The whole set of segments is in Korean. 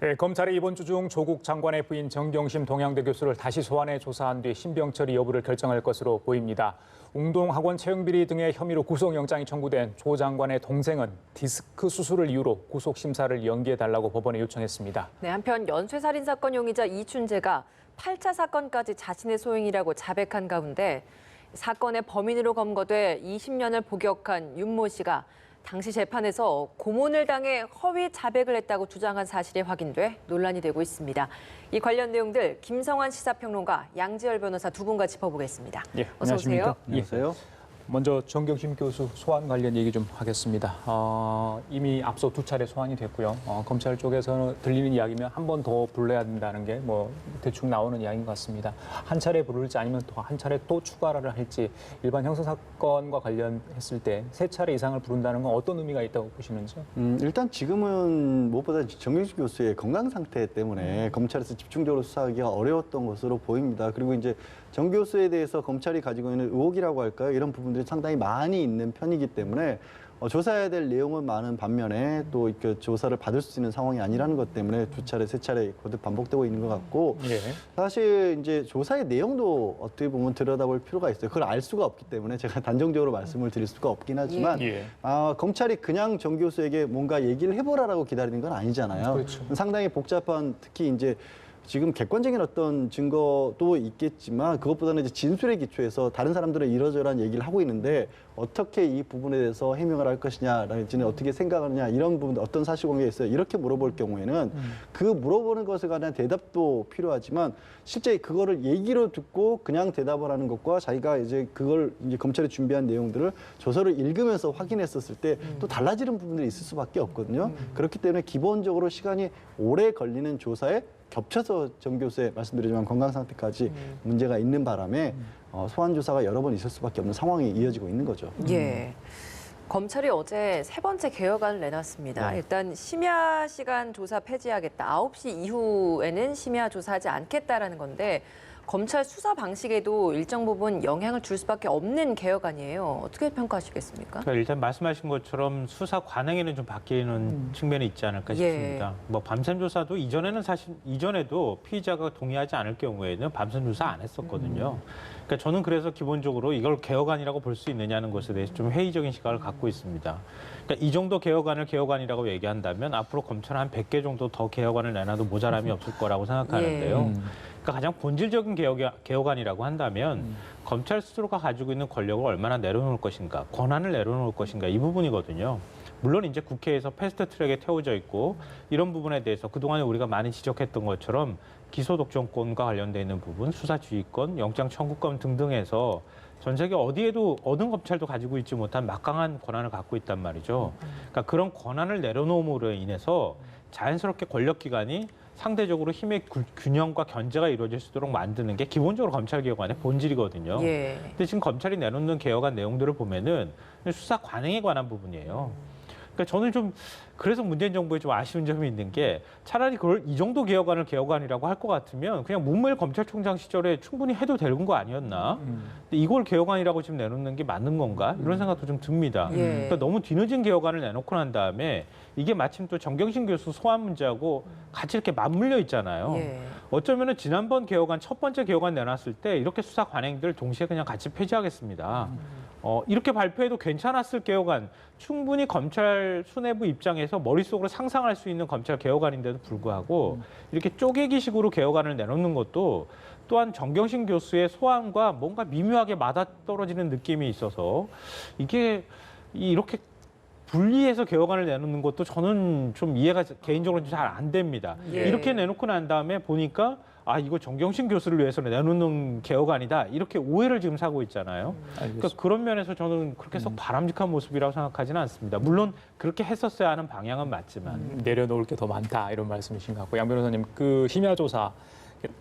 네, 검찰이 이번 주 중 조국 장관의 부인 정경심 동양대 교수를 다시 소환해 조사한 뒤 신병 처리 여부를 결정할 것으로 보입니다. 웅동학원 채용비리 등의 혐의로 구속영장이 청구된 조 장관의 동생은 디스크 수술을 이유로 구속심사를 연기해달라고 법원에 요청했습니다. 네, 한편 연쇄살인 사건 용의자 이춘재가 8차 사건까지 자신의 소행이라고 자백한 가운데 사건의 범인으로 검거돼 20년을 복역한 윤모 씨가 당시 재판에서 고문을 당해 허위 자백을 했다고 주장한 사실이 확인돼 논란이 되고 있습니다. 이 관련 내용들 김성환 시사평론가, 양지열 변호사 두 분과 짚어보겠습니다. 예, 어서 오세요. 안녕하세요. 먼저 정경심 교수 소환 관련 얘기 좀 하겠습니다. 이미 앞서 두 차례 소환이 됐고요. 검찰 쪽에서는 들리는 이야기면 한 번 더 불러야 된다는 게 뭐 대충 나오는 이야기인 것 같습니다. 한 차례 부를지 아니면 또 한 차례 또 추가를 할지 일반 형사사건과 관련했을 때 세 차례 이상을 부른다는 건 어떤 의미가 있다고 보시는지요? 일단 지금은 무엇보다 정경심 교수의 건강 상태 때문에 검찰에서 집중적으로 수사하기가 어려웠던 것으로 보입니다. 그리고 이제 정 교수에 대해서 검찰이 가지고 있는 의혹이라고 할까요? 이런 부분들이 상당히 많이 있는 편이기 때문에 조사해야 될 내용은 많은 반면에 또 이렇게 조사를 받을 수 있는 상황이 아니라는 것 때문에 두 차례, 세 차례 거듭 반복되고 있는 것 같고 예. 사실 이제 조사의 내용도 어떻게 보면 들여다볼 필요가 있어요. 그걸 알 수가 없기 때문에 제가 단정적으로 말씀을 드릴 수가 없긴 하지만 예. 검찰이 그냥 정 교수에게 뭔가 얘기를 해보라라고 기다리는 건 아니잖아요. 그렇죠. 상당히 복잡한 특히 이제 지금 객관적인 어떤 증거도 있겠지만 그것보다는 이제 진술에 기초해서 다른 사람들은 이러저러한 얘기를 하고 있는데 어떻게 이 부분에 대해서 해명을 할 것이냐라든지 어떻게 생각하느냐 이런 부분 어떤 사실관계가 있어요. 이렇게 물어볼 경우에는 그 물어보는 것에 관한 대답도 필요하지만 실제 그거를 얘기로 듣고 그냥 대답을 하는 것과 자기가 이제 그걸 이제 검찰이 준비한 내용들을 조서를 읽으면서 확인했었을 때 또 달라지는 부분들이 있을 수밖에 없거든요. 그렇기 때문에 기본적으로 시간이 오래 걸리는 조사에 겹쳐서 정 교수의 말씀드리지만 건강 상태까지 문제가 있는 바람에 소환 조사가 여러 번 있을 수밖에 없는 상황이 이어지고 있는 거죠. 예. 검찰이 어제 세 번째 개혁안을 내놨습니다. 네. 일단 심야 시간 조사 폐지하겠다. 9시 이후에는 심야 조사하지 않겠다라는 건데 검찰 수사 방식에도 일정 부분 영향을 줄 수밖에 없는 개혁안이에요. 어떻게 평가하시겠습니까? 그러니까 일단 말씀하신 것처럼 수사 관행에는 좀 바뀌는 측면이 있지 않을까 싶습니다. 뭐 밤샘 조사도 이전에도 피의자가 동의하지 않을 경우에는 밤샘 조사 안 했었거든요. 그러니까 저는 그래서 기본적으로 이걸 개혁안이라고 볼 수 있느냐는 것에 대해서 좀 회의적인 시각을 갖고 있습니다. 그러니까 이 정도 개혁안을 개혁안이라고 얘기한다면 앞으로 검찰은 한 100개 정도 더 개혁안을 내놔도 모자람이 없을 거라고 생각하는데요. 그러니까 가장 본질적인 개혁안이라고 한다면 검찰 스스로가 가지고 있는 권력을 얼마나 내려놓을 것인가, 권한을 내려놓을 것인가 이 부분이거든요. 물론 이제 국회에서 패스트트랙에 태워져 있고 이런 부분에 대해서 그동안에 우리가 많이 지적했던 것처럼 기소독점권과 관련돼 있는 부분, 수사지휘권, 영장 청구권 등등에서 전 세계 어디에도 어느 검찰도 가지고 있지 못한 막강한 권한을 갖고 있단 말이죠. 그러니까 그런 권한을 내려놓음으로 인해서 자연스럽게 권력기관이 상대적으로 힘의 균형과 견제가 이루어질 수 있도록 만드는 게 기본적으로 검찰 개혁안의 본질이거든요. 예. 근데 지금 검찰이 내놓는 개혁안 내용들을 보면은 수사 관행에 관한 부분이에요. 그러니까 저는 좀 그래서 문재인 정부에 좀 아쉬운 점이 있는 게 차라리 그걸 이 정도 개혁안을 개혁안이라고 할 것 같으면 그냥 문무일 검찰총장 시절에 충분히 해도 되는 거 아니었나? 근데 이걸 개혁안이라고 지금 내놓는 게 맞는 건가? 이런 생각도 좀 듭니다. 예. 그러니까 너무 뒤늦은 개혁안을 내놓고 난 다음에 이게 마침 또 정경심 교수 소환 문제하고 같이 이렇게 맞물려 있잖아요. 예. 어쩌면은 지난번 개혁안 첫 번째 개혁안 내놨을 때 이렇게 수사 관행들 동시에 그냥 같이 폐지하겠습니다. 이렇게 발표해도 괜찮았을 개혁안, 충분히 검찰 수뇌부 입장에서 머릿속으로 상상할 수 있는 검찰 개혁안인데도 불구하고 이렇게 쪼개기식으로 개혁안을 내놓는 것도 또한 정경심 교수의 소환과 뭔가 미묘하게 맞아떨어지는 느낌이 있어서 이게 이렇게 분리해서 개혁안을 내놓는 것도 저는 좀 이해가 개인적으로 잘 안 됩니다. 예. 이렇게 내놓고 난 다음에 보니까 이거 정경심 교수를 위해서 내놓는 개혁안이다. 이렇게 오해를 지금 사고 있잖아요. 그러니까 그런 면에서 저는 그렇게 썩 바람직한 모습이라고 생각하지는 않습니다. 물론 그렇게 했었어야 하는 방향은 맞지만. 내려놓을 게 더 많다 이런 말씀이신 것 같고 양 변호사님 그 심야 조사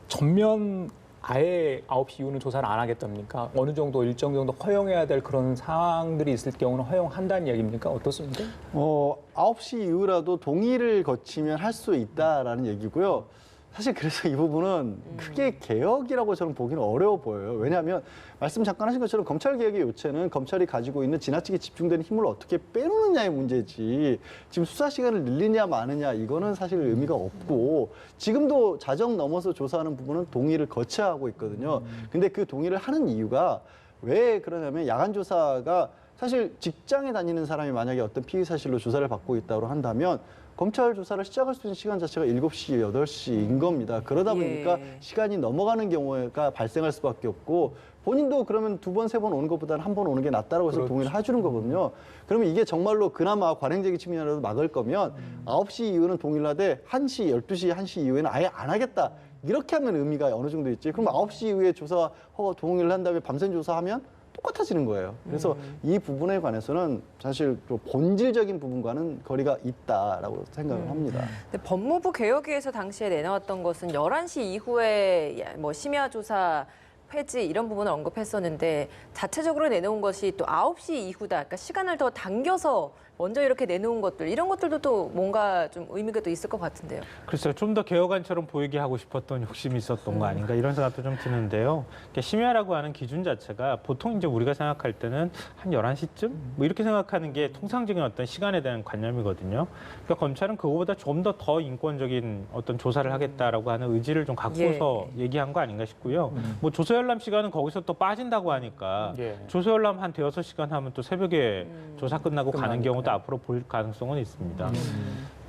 전면 아예 9시 이후는 조사를 안 하겠답니까? 어느 정도 일정 정도 허용해야 될 그런 상황들이 있을 경우는 허용한다는 얘기입니까? 어떻습니까? 9시 이후라도 동의를 거치면 할 수 있다라는 얘기고요. 사실 그래서 이 부분은 크게 개혁이라고 저는 보기는 어려워 보여요. 왜냐하면 말씀 잠깐 하신 것처럼 검찰 개혁의 요체는 검찰이 가지고 있는 지나치게 집중되는 힘을 어떻게 빼놓느냐의 문제지 지금 수사 시간을 늘리냐 마느냐 이거는 사실 의미가 없고 지금도 자정 넘어서 조사하는 부분은 동의를 거쳐야 하고 있거든요. 근데 그 동의를 하는 이유가 왜 그러냐면 야간 조사가 사실 직장에 다니는 사람이 만약에 어떤 피의 사실로 조사를 받고 있다고 한다면 검찰 조사를 시작할 수 있는 시간 자체가 7시, 8시인 겁니다. 그러다 보니까 예. 시간이 넘어가는 경우가 발생할 수밖에 없고 본인도 그러면 2번, 3번 오는 것보다는 한 번 오는 게 낫다라고 해서 그렇죠. 동의를 해주는 거거든요. 그러면 이게 정말로 그나마 관행적인 측면이라도 막을 거면 9시 이후는 동의를 하되 1시, 12시, 1시 이후에는 아예 안 하겠다. 이렇게 하면 의미가 어느 정도 있지. 그럼 9시 이후에 조사 동의를 한 다음에 밤샘 조사하면 똑같아지는 거예요. 그래서 이 부분에 관해서는 사실 좀 본질적인 부분과는 거리가 있다라고 생각을 합니다. 근데 법무부 개혁위에서 당시에 내놓았던 것은 11시 이후에 뭐 심야 조사 폐지 이런 부분을 언급했었는데 자체적으로 내놓은 것이 또 9시 이후다. 그러니까 시간을 더 당겨서 먼저 이렇게 내놓은 것들 이런 것들도 또 뭔가 좀 의미가 또 있을 것 같은데요. 글쎄요, 좀 더 개혁안처럼 보이게 하고 싶었던 욕심이 있었던 거 아닌가 이런 생각도 좀 드는데요. 그러니까 심야라고 하는 기준 자체가 보통 이제 우리가 생각할 때는 한 11시쯤 뭐 이렇게 생각하는 게 통상적인 어떤 시간에 대한 관념이거든요. 그러니까 검찰은 그거보다 좀 더 인권적인 어떤 조사를 하겠다라고 하는 의지를 좀 갖고서 얘기한 거 아닌가 싶고요. 뭐 조서열람 시간은 거기서 또 빠진다고 하니까 예. 조서열람 한 대여섯 시간 하면 또 새벽에 조사 끝나고 가는 끝나니까요. 경우도 앞으로 볼 가능성은 있습니다.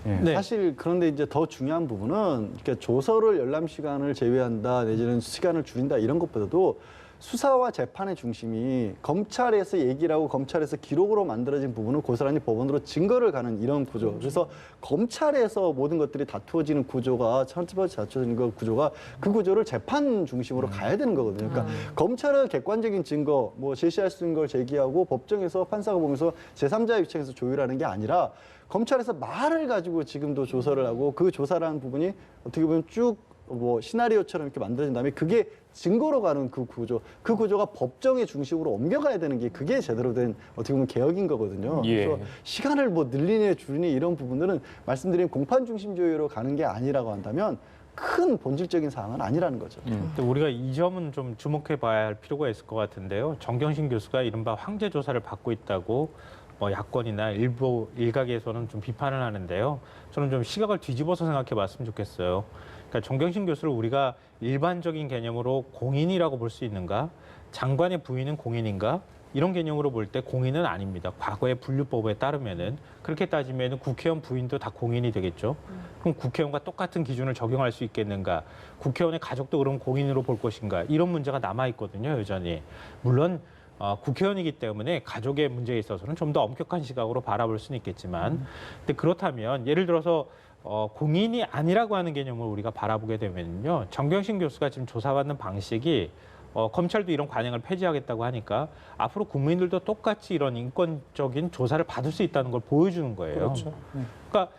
네. 네. 사실 그런데 이제 더 중요한 부분은 그러니까 조서를 열람 시간을 제외한다 내지는 시간을 줄인다 이런 것보다도 수사와 재판의 중심이 검찰에서 얘기를 하고 검찰에서 기록으로 만들어진 부분을 고스란히 법원으로 증거를 가는 이런 구조. 그래서 검찰에서 모든 것들이 다투어지는 구조가 천천히 다투어지는 그 구조가 그 구조를 재판 중심으로 가야 되는 거거든요. 그러니까 검찰은 객관적인 증거, 뭐 제시할 수 있는 걸 제기하고 법정에서 판사가 보면서 제3자의 입장에서 조율하는 게 아니라 검찰에서 말을 가지고 지금도 조사를 하고 그 조사라는 부분이 어떻게 보면 쭉 뭐 시나리오처럼 이렇게 만들어진 다음에 그게 증거로 가는 그 구조가 법정의 중심으로 옮겨가야 되는 게 그게 제대로 된 어떻게 보면 개혁인 거거든요. 예. 그래서 시간을 뭐 늘리니 줄이니 이런 부분들은 말씀드린 공판 중심 조율로 가는 게 아니라고 한다면 큰 본질적인 사항은 아니라는 거죠. 근데 우리가 이 점은 좀 주목해 봐야 할 필요가 있을 것 같은데요. 정경심 교수가 이른바 황제 조사를 받고 있다고 뭐 야권이나 일부 일각에서는 좀 비판을 하는데요. 저는 좀 시각을 뒤집어서 생각해 봤으면 좋겠어요. 그러니까 정경심 교수를 우리가 일반적인 개념으로 공인이라고 볼 수 있는가? 장관의 부인은 공인인가? 이런 개념으로 볼 때 공인은 아닙니다. 과거의 분류법에 따르면은 그렇게 따지면은 국회의원 부인도 다 공인이 되겠죠. 그럼 국회의원과 똑같은 기준을 적용할 수 있겠는가? 국회의원의 가족도 그럼 공인으로 볼 것인가? 이런 문제가 남아 있거든요, 여전히. 물론 국회의원이기 때문에 가족의 문제에 있어서는 좀 더 엄격한 시각으로 바라볼 수는 있겠지만, 근데 그렇다면 예를 들어서 공인이 아니라고 하는 개념을 우리가 바라보게 되면요, 정경심 교수가 지금 조사받는 방식이 검찰도 이런 관행을 폐지하겠다고 하니까 앞으로 국민들도 똑같이 이런 인권적인 조사를 받을 수 있다는 걸 보여주는 거예요. 그렇죠. 그러니까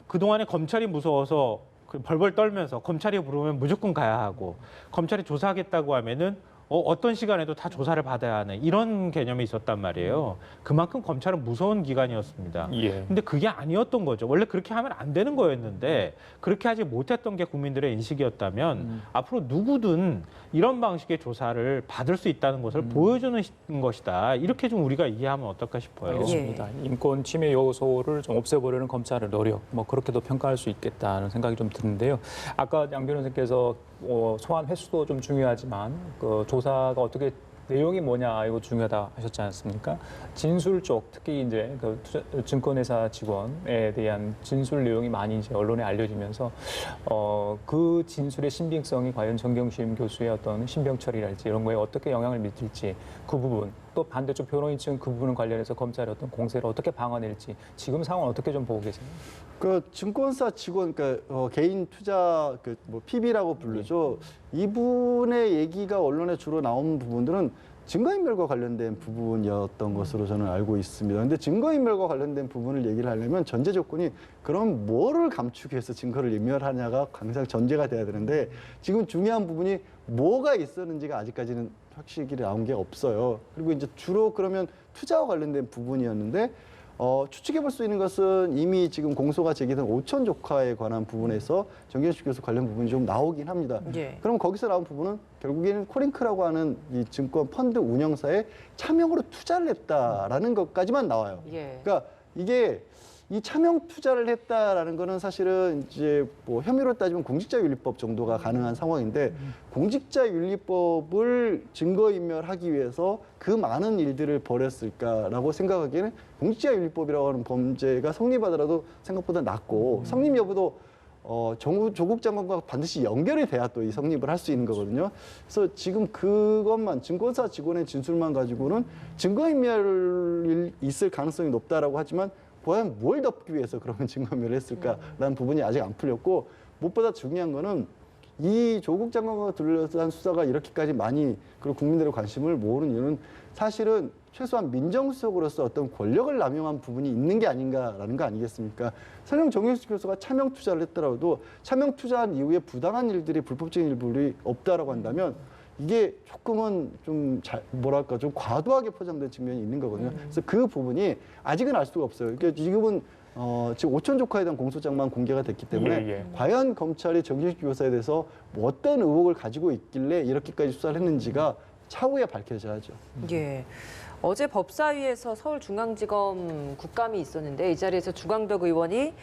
그동안에 검찰이 무서워서 벌벌 떨면서 검찰이 부르면 무조건 가야 하고 검찰이 조사하겠다고 하면은 어떤 시간에도 다 조사를 받아야 하는 이런 개념이 있었단 말이에요. 그만큼 검찰은 무서운 기관이었습니다. 예. 근데 그게 아니었던 거죠. 원래 그렇게 하면 안 되는 거였는데 그렇게 하지 못했던 게 국민들의 인식이었다면 앞으로 누구든 이런 방식의 조사를 받을 수 있다는 것을 보여주는 것이다. 이렇게 좀 우리가 이해하면 어떨까 싶어요. 알겠습니다. 인권 침해 요소를 좀 없애보려는 검찰의 노력, 뭐 그렇게도 평가할 수 있겠다는 생각이 좀 드는데요. 아까 양 변호사께서 소환 횟수도 좀 중요하지만 그 조사가 어떻게 내용이 뭐냐 이거 중요하다 하셨지 않습니까? 진술 쪽 특히 이제 그 증권회사 직원에 대한 진술 내용이 많이 이제 언론에 알려지면서 그 진술의 신빙성이 과연 정경심 교수의 어떤 신병 처리랄지 이런 거에 어떻게 영향을 미칠지 그 부분 또 반대쪽 변호인 측은 그 부분 관련해서 검찰의 어떤 공세를 어떻게 방어낼지 지금 상황 어떻게 좀 보고 계세요? 그 증권사 직원, 그러니까 개인 투자 뭐 PB라고 부르죠. 이분의 얘기가 언론에 주로 나온 부분들은 증거인멸과 관련된 부분이었던 것으로 저는 알고 있습니다. 근데 증거인멸과 관련된 부분을 얘기를 하려면 전제 조건이 그럼 뭐를 감추기 위해서 증거를 인멸하냐가 항상 전제가 돼야 되는데 지금 중요한 부분이 뭐가 있었는지가 아직까지는 확실히 나온 게 없어요. 그리고 이제 주로 그러면 투자와 관련된 부분이었는데 추측해 볼 수 있는 것은 이미 지금 공소가 제기된 오천 조카에 관한 부분에서 정경심 교수 관련 부분이 좀 나오긴 합니다. 예. 그럼 거기서 나온 부분은 결국에는 코링크라고 하는 이 증권 펀드 운영사에 차명으로 투자를 했다라는 것까지만 나와요. 예. 그러니까 이게 이 차명 투자를 했다라는 거는 사실은 이제 뭐 혐의로 따지면 공직자윤리법 정도가 가능한 상황인데 공직자윤리법을 증거인멸하기 위해서 그 많은 일들을 벌였을까라고 생각하기에는 공직자윤리법이라고 하는 범죄가 성립하더라도 생각보다 낮고 성립 여부도 조국 장관과 반드시 연결이 돼야 또 이 성립을 할 수 있는 거거든요. 그래서 지금 그것만 증권사 직원의 진술만 가지고는 증거인멸이 있을 가능성이 높다라고 하지만 과연 뭘 덮기 위해서 그러면 증거인멸을 했을까라는 부분이 아직 안 풀렸고 무엇보다 중요한 거는 이 조국 장관과 둘러싼 수사가 이렇게까지 많이 그리고 국민들의 관심을 모으는 이유는 사실은 최소한 민정수석으로서 어떤 권력을 남용한 부분이 있는 게 아닌가라는 거 아니겠습니까? 설령 정경심 교수가 차명 투자를 했더라도 차명 투자한 이후에 부당한 일들이 불법적인 일들이 없다라고 한다면 이게 조금은 좀 뭐랄까 좀 과도하게 포장된 측면이 있는 거거든요. 그래서 그 부분이 아직은 알 수가 없어요. 그러니까 지금은 지금 오천 조카에 대한 공소장만 공개가 됐기 때문에 과연 검찰이 정경심 교사에 대해서 뭐 어떤 의혹을 가지고 있길래 이렇게까지 수사를 했는지가 차후에 밝혀져야죠. 예. 어제 법사위에서 서울중앙지검 국감이 있었는데 이 자리에서 주광덕 의원이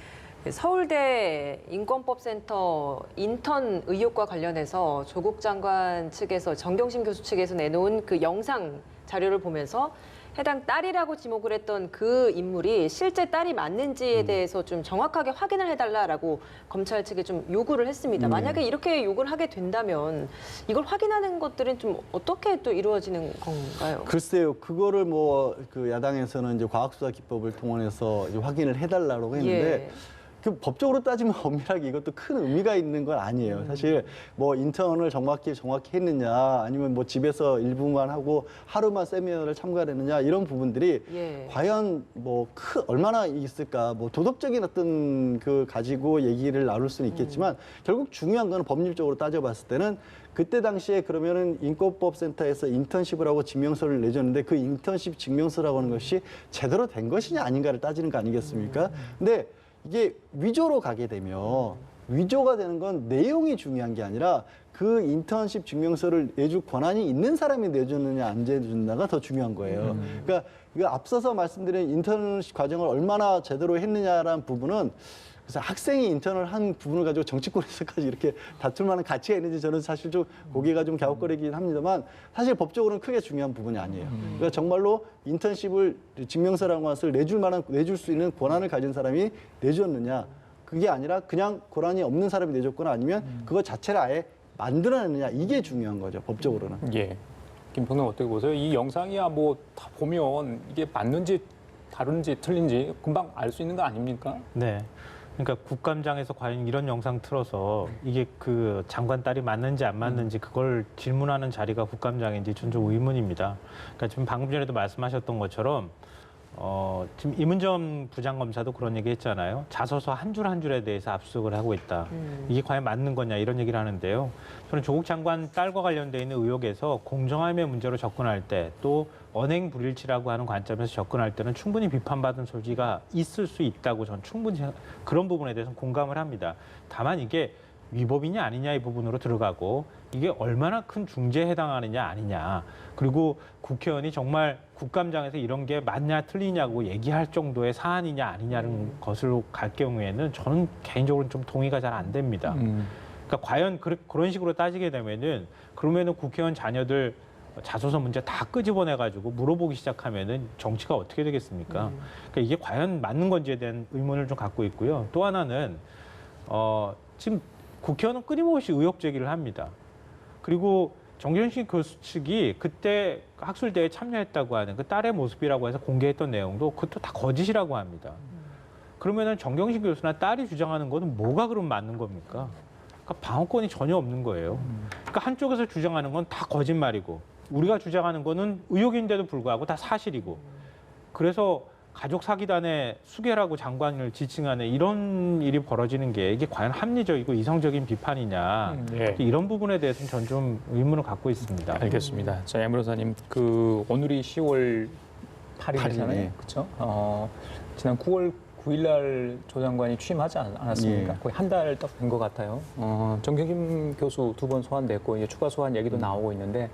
서울대 인권법센터 인턴 의혹과 관련해서 조국 장관 측에서 정경심 교수 측에서 내놓은 그 영상 자료를 보면서 해당 딸이라고 지목을 했던 그 인물이 실제 딸이 맞는지에 대해서 좀 정확하게 확인을 해달라라고 검찰 측에 좀 요구를 했습니다. 만약에 이렇게 요구를 하게 된다면 이걸 확인하는 것들은 좀 어떻게 또 이루어지는 건가요? 글쎄요, 그거를 뭐 그 야당에서는 이제 과학수사 기법을 통해서 이제 확인을 해달라고 했는데. 예. 그 법적으로 따지면 엄밀하게 이것도 큰 의미가 있는 건 아니에요. 사실 뭐 인턴을 정확히 했느냐, 아니면 뭐 집에서 일부만 하고 하루만 세미나를 참가했느냐 이런 부분들이 과연 뭐 얼마나 있을까, 뭐 도덕적인 어떤 그 가지고 얘기를 나눌 수는 있겠지만 결국 중요한 건 법률적으로 따져봤을 때는 그때 당시에 그러면은 인권법센터에서 인턴십을 하고 증명서를 내줬는데 그 인턴십 증명서라고 하는 것이 제대로 된 것이냐 아닌가를 따지는 거 아니겠습니까? 근데 이게 위조로 가게 되면 위조가 되는 건 내용이 중요한 게 아니라 그 인턴십 증명서를 내줄 권한이 있는 사람이 내줬느냐 안 내줬느냐가 더 중요한 거예요. 그러니까 이거 앞서서 말씀드린 인턴십 과정을 얼마나 제대로 했느냐라는 부분은 그래서 학생이 인턴을 한 부분을 가지고 정치권에서까지 이렇게 다툴 만한 가치가 있는지 저는 사실 좀 고개가 좀 갸웃거리긴 합니다만 사실 법적으로는 크게 중요한 부분이 아니에요. 그러니까 정말로 인턴십을 증명서라는 것을 내줄 수 있는 권한을 가진 사람이 내줬느냐 그게 아니라 그냥 권한이 없는 사람이 내줬거나 아니면 그거 자체를 아예 만들어냈느냐 이게 중요한 거죠 법적으로는. 예. 김평론 어떻게 보세요? 이 영상이야 뭐 다 보면 이게 맞는지 다른지 틀린지 금방 알 수 있는 거 아닙니까? 네. 그러니까 국감장에서 과연 이런 영상 틀어서 이게 그 장관 딸이 맞는지 안 맞는지 그걸 질문하는 자리가 국감장인지 전 좀 의문입니다. 그러니까 지금 방금 전에도 말씀하셨던 것처럼 지금 이문정 부장검사도 그런 얘기 했잖아요. 자소서 한 줄 한 줄에 대해서 압수수색을 하고 있다. 이게 과연 맞는 거냐 이런 얘기를 하는데요. 저는 조국 장관 딸과 관련돼 있는 의혹에서 공정함의 문제로 접근할 때 또 언행 불일치라고 하는 관점에서 접근할 때는 충분히 비판받은 소지가 있을 수 있다고 저는 충분히 그런 부분에 대해서는 공감을 합니다. 다만 이게 위법이냐 아니냐 이 부분으로 들어가고 이게 얼마나 큰 중죄에 해당하느냐 아니냐 그리고 국회의원이 정말 국감장에서 이런 게 맞냐 틀리냐고 얘기할 정도의 사안이냐 아니냐는 것으로 갈 경우에는 저는 개인적으로는 좀 동의가 잘 안 됩니다. 그러니까 과연 그런 식으로 따지게 되면은 그러면은 국회의원 자녀들 자소서 문제 다 끄집어내가지고 물어보기 시작하면은 정치가 어떻게 되겠습니까? 그러니까 이게 과연 맞는 건지에 대한 의문을 좀 갖고 있고요. 또 하나는 지금 국회의원은 끊임없이 의혹 제기를 합니다. 그리고 정경심 교수 측이 그때 학술대회에 참여했다고 하는 그 딸의 모습이라고 해서 공개했던 내용도 그것도 다 거짓이라고 합니다. 그러면은 정경심 교수나 딸이 주장하는 거는 뭐가 그럼 맞는 겁니까? 그러니까 방어권이 전혀 없는 거예요. 그러니까 한쪽에서 주장하는 건 다 거짓말이고 우리가 주장하는 거는 의혹인데도 불구하고 다 사실이고 그래서 가족 사기단의 수괴라고 장관을 지칭하는 이런 일이 벌어지는 게 이게 과연 합리적이고 이성적인 비판이냐 이런 부분에 대해서는 전 좀 의문을 갖고 있습니다. 알겠습니다. 자, 양 변호사님, 오늘이 10월 8일이잖아요. 그렇죠? 지난 9월 9일 날 조 장관이 취임하지 않았습니까? 예. 거의 한 달 딱 된 것 같아요. 정경심 교수 2번 소환됐고 이제 추가 소환 얘기도 나오고 있는데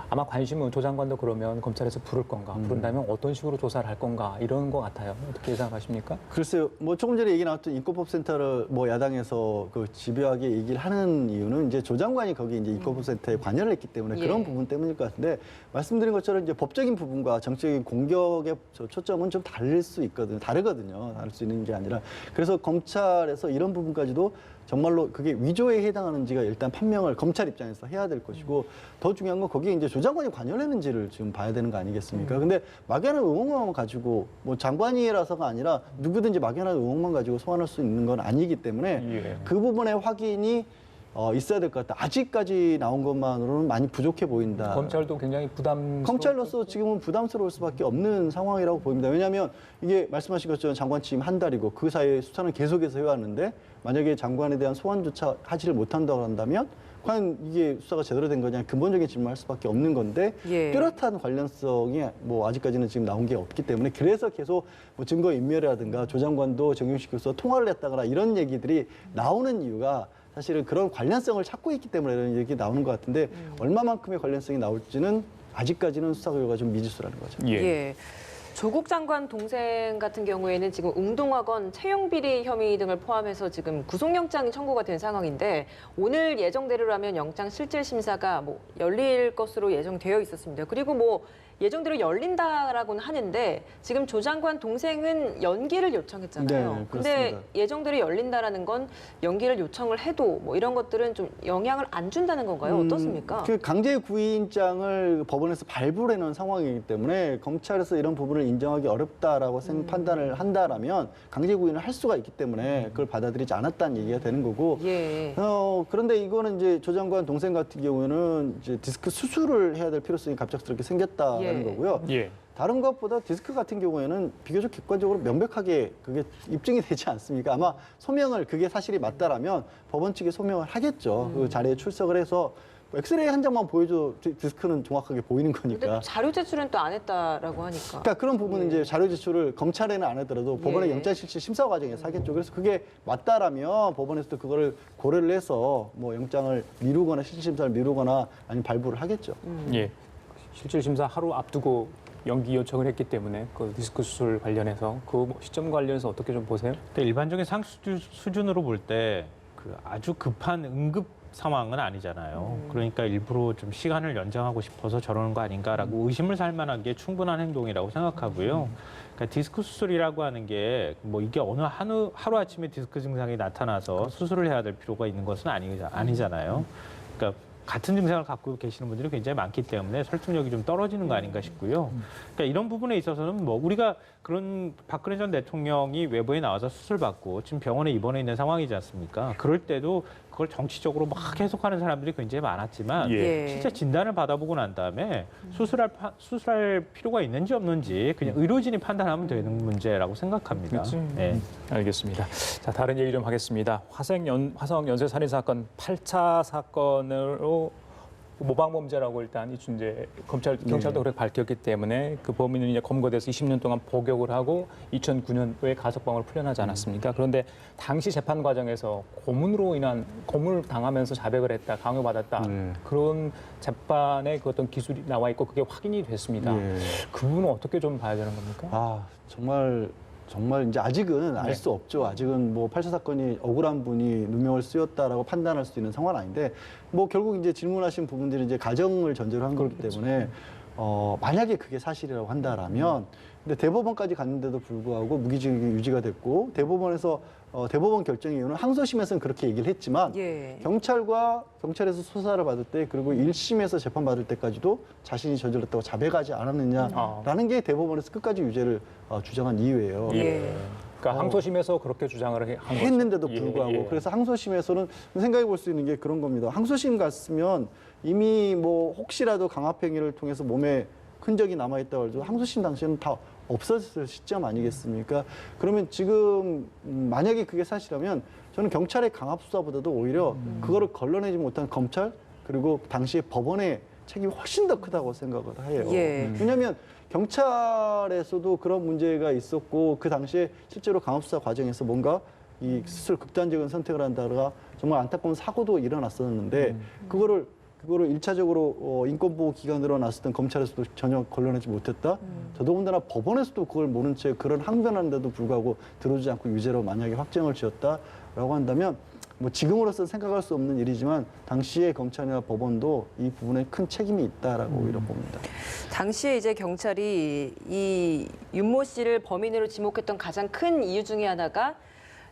아마 관심은 조 장관도 그러면 검찰에서 부를 건가, 부른다면 어떤 식으로 조사를 할 건가 이런 것 같아요. 어떻게 예상하십니까? 글쎄요, 뭐 조금 전에 얘기 나왔던 인권법센터를 뭐 야당에서 그 집요하게 얘기를 하는 이유는 이제 조 장관이 거기 이제 인권법센터에 관여를 했기 때문에 예. 그런 부분 때문일 것 같은데 말씀드린 것처럼 이제 법적인 부분과 정치적인 공격의 초점은 좀 다를 수 있거든요. 다르거든요. 다를 수 있는 게 아니라 그래서 검찰에서 이런 부분까지도 정말로 그게 위조에 해당하는지가 일단 판명을 검찰 입장에서 해야 될 것이고 더 중요한 건 거기에 이제 조 장관이 관여를 했는지를 지금 봐야 되는 거 아니겠습니까? 근데 막연한 의혹만 가지고 뭐 장관이라서가 아니라 누구든지 막연한 의혹만 가지고 소환할 수 있는 건 아니기 때문에 예. 그 부분의 확인이 있어야 될 것 같다. 아직까지 나온 것만으로는 많이 부족해 보인다. 검찰도 굉장히 검찰로서 지금은 부담스러울 수밖에 없는 상황이라고 보입니다. 왜냐하면 이게 말씀하신 것처럼 장관 취임 한 달이고 그 사이에 수사는 계속해서 해왔는데 만약에 장관에 대한 소환조차 하지를 못한다고 한다면 과연 이게 수사가 제대로 된 거냐 근본적인 질문을 할 수밖에 없는 건데 예. 뚜렷한 관련성이 뭐 아직까지는 지금 나온 게 없기 때문에 그래서 계속 뭐 증거 인멸이라든가 조 장관도 정경심 교수와 통화를 했다거나 이런 얘기들이 나오는 이유가 사실은 그런 관련성을 찾고 있기 때문에 이런 얘기 나오는 것 같은데 얼마만큼의 관련성이 나올지는 아직까지는 수사 결과가 좀 미지수라는 거죠. 예. 예. 조국 장관 동생 같은 경우에는 지금 웅동학원 채용 비리 혐의 등을 포함해서 지금 구속영장이 청구가 된 상황인데 오늘 예정대로라면 영장 실질 심사가 뭐 열릴 것으로 예정되어 있었습니다. 그리고 뭐 예정대로 열린다라고는 하는데 지금 조 장관 동생은 연기를 요청했잖아요. 네, 근데 그렇습니다. 예정대로 열린다라는 건 연기를 요청을 해도 뭐 이런 것들은 좀 영향을 안 준다는 건가요? 어떻습니까? 그 강제 구인장을 법원에서 발부를 해놓은 상황이기 때문에 검찰에서 이런 부분을 인정하기 어렵다라고 판단을 한다라면 강제 구인을 할 수가 있기 때문에 그걸 받아들이지 않았다는 얘기가 되는 거고 예. 그런데 이거는 이제 조 장관 동생 같은 경우에는 이제 디스크 수술을 해야 될 필요성이 갑작스럽게 생겼다라는 예. 거고요. 예. 다른 것보다 디스크 같은 경우에는 비교적 객관적으로 명백하게 그게 입증이 되지 않습니까? 아마 소명을 그게 사실이 맞다라면 법원 측에 소명을 하겠죠. 그 자리에 출석을 해서 엑스레이 한 장만 보여줘 디스크는 정확하게 보이는 근데 거니까. 자료 제출은 또 안 했다라고 하니까. 그러니까 그런 부분은 이제 자료 제출을 검찰에는 안 하더라도 법원의 예. 영장실질 심사 과정에서 하겠죠. 그래서 그게 맞다라면 법원에서도 그거를 고려를 해서 뭐 영장을 미루거나 실질 심사를 미루거나 아니면 발부를 하겠죠. 예. 실질 심사 하루 앞두고 연기 요청을 했기 때문에 그 디스크 수술 관련해서 그 시점 관련해서 어떻게 좀 보세요? 근데 일반적인 상식 수준으로 볼 때 그 아주 급한 응급 상황은 아니잖아요. 그러니까 일부러 좀 시간을 연장하고 싶어서 저러는 거 아닌가라고 의심을 살 만한 게 충분한 행동이라고 생각하고요. 그러니까 디스크 수술이라고 하는 게 뭐 이게 어느 하루아침에 디스크 증상이 나타나서 수술을 해야 될 필요가 있는 것은 아니잖아요. 그러니까 같은 증상을 갖고 계시는 분들이 굉장히 많기 때문에 설득력이 좀 떨어지는 거 아닌가 싶고요. 그러니까 이런 부분에 있어서는 뭐 우리가 그런 박근혜 전 대통령이 외부에 나와서 수술받고 지금 병원에 입원해 있는 상황이지 않습니까? 그럴 때도 그걸 정치적으로 막 해석하는 사람들이 굉장히 많았지만 예. 실제 진단을 받아보고 난 다음에 수술할 필요가 있는지 없는지 그냥 의료진이 판단하면 되는 문제라고 생각합니다. 네. 알겠습니다. 자, 다른 얘기 좀 하겠습니다. 화성 연쇄 살인 사건 8차 사건으로 모방범죄라고 일단 이제 경찰도 그렇게 밝혔기 때문에 그 범인은 이제 검거돼서 20년 동안 복역을 하고 2009년도에 가석방을 풀려나지 않았습니까? 그런데 당시 재판 과정에서 고문을 당하면서 자백을 했다, 강요받았다 그런 재판의 그 어떤 기술이 나와 있고 그게 확인이 됐습니다. 예. 그 부분은 어떻게 좀 봐야 되는 겁니까? 아, 정말 이제 아직은 알 수 없죠. 아직은 뭐 8차 사건이 억울한 분이 누명을 쓰였다라고 판단할 수 있는 상황은 아닌데 뭐 결국 이제 질문하신 부분들이 이제 가정을 전제로 한 거기 때문에 만약에 그게 사실이라고 한다라면 근데 대법원까지 갔는데도 불구하고 무기징역이 유지가 됐고 대법원 결정의 이유는 항소심에서는 그렇게 얘기를 했지만 예. 경찰에서 수사를 받을 때 그리고 1심에서 재판 받을 때까지도 자신이 저질렀다고 자백하지 않았느냐라는 게 대법원에서 끝까지 유죄를 주장한 이유예요. 예. 그러니까 항소심에서 그렇게 주장을 한 거죠. 했는데도 예, 불구하고 예. 그래서 항소심에서는 생각해 볼 수 있는 게 그런 겁니다. 항소심 갔으면 이미 뭐 혹시라도 강압행위를 통해서 몸에 흔적이 남아있다고 해도 항소심 당시에는 다 없었을 시점 아니겠습니까? 그러면 지금 만약에 그게 사실이라면 저는 경찰의 강압 수사보다도 오히려 그거를 걸러내지 못한 검찰 그리고 당시에 법원의 책임이 훨씬 더 크다고 생각을 해요. 예. 왜냐하면 경찰에서도 그런 문제가 있었고 그 당시에 실제로 강압수사 과정에서 뭔가 이 스스로 극단적인 선택을 한다가 정말 안타까운 사고도 일어났었는데 그거를 일차적으로 인권보호 기관으로 나섰던 검찰에서도 전혀 걸러내지 못했다. 더더군다나 법원에서도 그걸 모른 채 그런 항변하는데도 불구하고 들어주지 않고 유죄로 만약에 확정을 지었다라고 한다면 뭐 지금으로서 생각할 수 없는 일이지만 당시에 검찰이나 법원도 이 부분에 큰 책임이 있다라고 오히려 봅니다. 당시에 이제 경찰이 이 윤모 씨를 범인으로 지목했던 가장 큰 이유 중에 하나가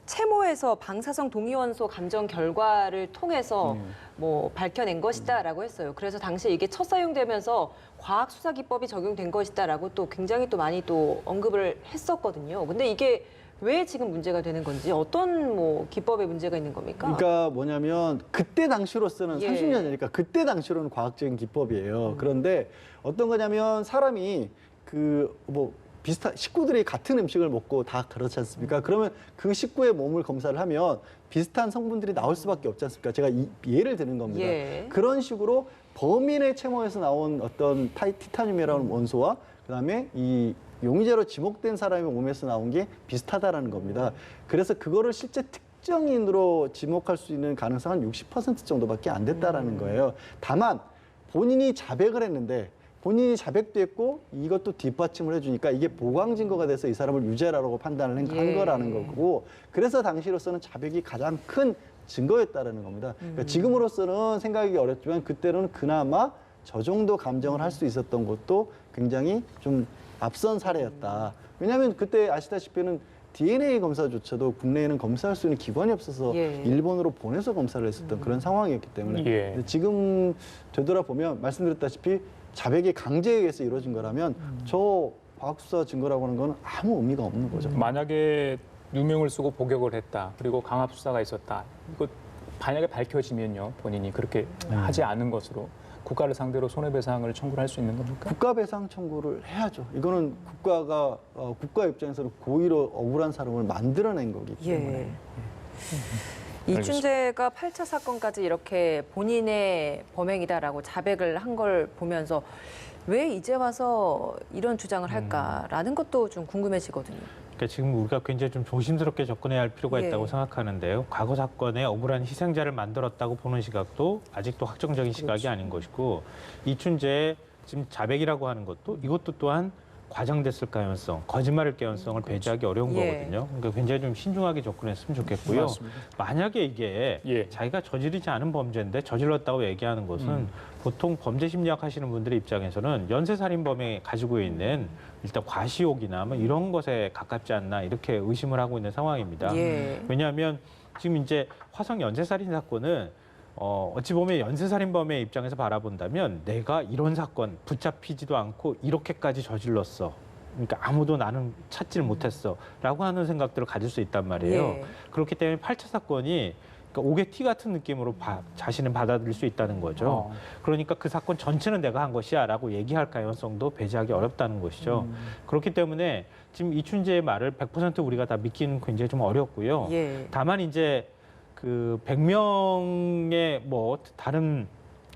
채모에서 방사성 동위원소 감정 결과를 통해서 뭐 밝혀낸 것이다라고 했어요. 그래서 당시에 이게 첫 사용되면서 과학 수사 기법이 적용된 것이다라고 또 굉장히 또 많이 또 언급을 했었거든요. 근데 이게 왜 지금 문제가 되는 건지 어떤 뭐 기법에 문제가 있는 겁니까? 그러니까 뭐냐면 그때 당시로서는 예. 30년 전이니까 그때 당시로는 과학적인 기법이에요. 그런데 어떤 거냐면 사람이 그 뭐 비슷한 식구들이 같은 음식을 먹고 다 그렇지 않습니까? 그러면 그 식구의 몸을 검사를 하면 비슷한 성분들이 나올 수밖에 없지 않습니까? 제가 예를 드는 겁니다. 예. 그런 식으로 범인의 채모에서 나온 어떤 티타늄이라는 원소와 그다음에 이 용의자로 지목된 사람의 몸에서 나온 게 비슷하다라는 겁니다. 그래서 그거를 실제 특정인으로 지목할 수 있는 가능성은 60% 정도밖에 안 됐다라는 거예요. 다만 본인이 자백을 했는데 본인이 자백도 했고 이것도 뒷받침을 해주니까 이게 보강 증거가 돼서 이 사람을 유죄라고 판단을 한 예. 거라는 거고 그래서 당시로서는 자백이 가장 큰 증거였다라는 겁니다. 그러니까 지금으로서는 생각하기 어렵지만 그때는 그나마 저 정도 감정을 할 수 있었던 것도 굉장히 좀 앞선 사례였다. 왜냐하면 그때 아시다시피는 DNA 검사조차도 국내에는 검사할 수 있는 기관이 없어서 예. 일본으로 보내서 검사를 했었던 그런 상황이었기 때문에 예. 근데 지금 되돌아보면 말씀드렸다시피 자백이 강제에 의해서 이루어진 거라면 저 과학수사 증거라고 하는 건 아무 의미가 없는 거죠. 만약에 누명을 쓰고 복역을 했다. 그리고 강압 수사가 있었다. 이거 만약에 밝혀지면요. 본인이 그렇게 하지 않은 것으로 국가를 상대로 손해배상을 청구를 할 수 있는 겁니까? 국가배상 청구를 해야죠. 이거는 국가가 국가 입장에서는 고의로 억울한 사람을 만들어낸 거기 때문에. 예. 이춘재가 8차 사건까지 이렇게 본인의 범행이다라고 자백을 한 걸 보면서 왜 이제 와서 이런 주장을 할까라는 것도 좀 궁금해지거든요. 그러니까 지금 우리가 굉장히 좀 조심스럽게 접근해야 할 필요가 예. 있다고 생각하는데요. 과거 사건에 억울한 희생자를 만들었다고 보는 시각도 아직도 확정적인 시각이 아닌 것이고 이춘재의 지금 자백이라고 하는 것도 이것도 또한 과장됐을 가능성, 거짓말일 가능성을 배제하기 어려운 예. 거거든요. 그러니까 굉장히 좀 신중하게 접근했으면 좋겠고요. 맞습니다. 만약에 이게 예. 자기가 저지르지 않은 범죄인데 저질렀다고 얘기하는 것은 보통 범죄 심리학 하시는 분들의 입장에서는 연쇄살인범이 가지고 있는 일단 과시욕이나 뭐 이런 것에 가깝지 않나 이렇게 의심을 하고 있는 상황입니다. 예. 왜냐하면 지금 이제 화성 연쇄살인 사건은 어찌 보면 연쇄살인범의 입장에서 바라본다면 내가 이런 사건 붙잡히지도 않고 이렇게까지 저질렀어. 그러니까 아무도 나는 찾지를 못했어. 라고 하는 생각들을 가질 수 있단 말이에요. 예. 그렇기 때문에 8차 사건이 그러니까 오개티 같은 느낌으로 자신은 받아들일 수 있다는 거죠. 그러니까 그 사건 전체는 내가 한 것이야 라고 얘기할 가능성도 배제하기 어렵다는 것이죠. 그렇기 때문에 지금 이춘재의 말을 100% 우리가 다 믿기는 굉장히 좀 어렵고요. 예. 다만 이제 그 100명의 뭐 다른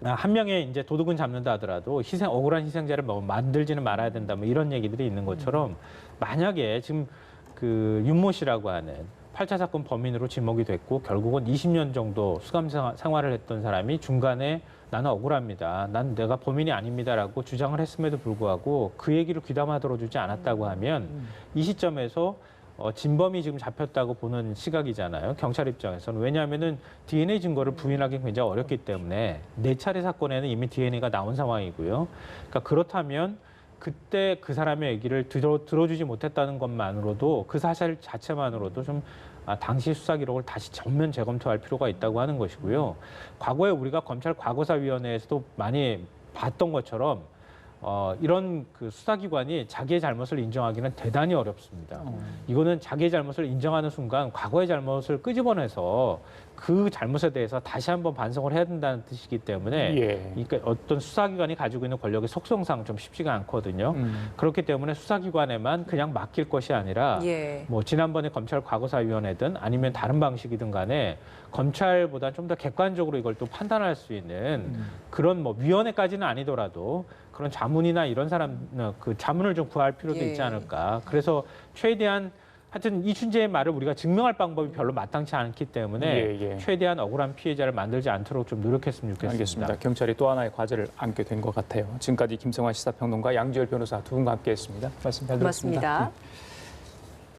한 명의 이제 도둑은 잡는다 하더라도 억울한 희생자를 뭐 만들지는 말아야 된다 뭐 이런 얘기들이 있는 것처럼 만약에 지금 그 윤모 씨라고 하는 8차 사건 범인으로 지목이 됐고 결국은 20년 정도 수감 생활을 했던 사람이 중간에 나는 억울합니다. 난 내가 범인이 아닙니다라고 주장을 했음에도 불구하고 그 얘기를 귀담아 들어주지 않았다고 하면 이 시점에서 진범이 지금 잡혔다고 보는 시각이잖아요. 경찰 입장에서는. 왜냐하면은 DNA 증거를 부인하기 굉장히 어렵기 때문에 4차례 사건에는 이미 DNA가 나온 상황이고요. 그러니까 그렇다면 그때 그 사람의 얘기를 들어주지 못했다는 것만으로도 그 사실 자체만으로도 좀 당시 수사 기록을 다시 전면 재검토할 필요가 있다고 하는 것이고요. 과거에 우리가 검찰 과거사위원회에서도 많이 봤던 것처럼 이런 그 수사기관이 자기의 잘못을 인정하기는 대단히 어렵습니다. 이거는 자기의 잘못을 인정하는 순간 과거의 잘못을 끄집어내서 그 잘못에 대해서 다시 한번 반성을 해야 된다는 뜻이기 때문에 예. 그러니까 어떤 수사기관이 가지고 있는 권력의 속성상 좀 쉽지가 않거든요. 그렇기 때문에 수사기관에만 그냥 맡길 것이 아니라 예. 뭐 지난번에 검찰 과거사위원회든 아니면 다른 방식이든 간에 검찰보다 좀 더 객관적으로 이걸 또 판단할 수 있는 그런 뭐 위원회까지는 아니더라도 그런 자문이나 이런 사람 그 자문을 좀 구할 필요도 예. 있지 않을까. 그래서 최대한 하여튼 이춘재의 말을 우리가 증명할 방법이 별로 마땅치 않기 때문에 예, 예. 최대한 억울한 피해자를 만들지 않도록 좀 노력했으면 좋겠습니다. 알겠습니다. 경찰이 또 하나의 과제를 안게 된 것 같아요. 지금까지 김성환 시사평론가 양지열 변호사 두 분과 함께했습니다. 말씀 잘 들었습니다. 고맙습니다.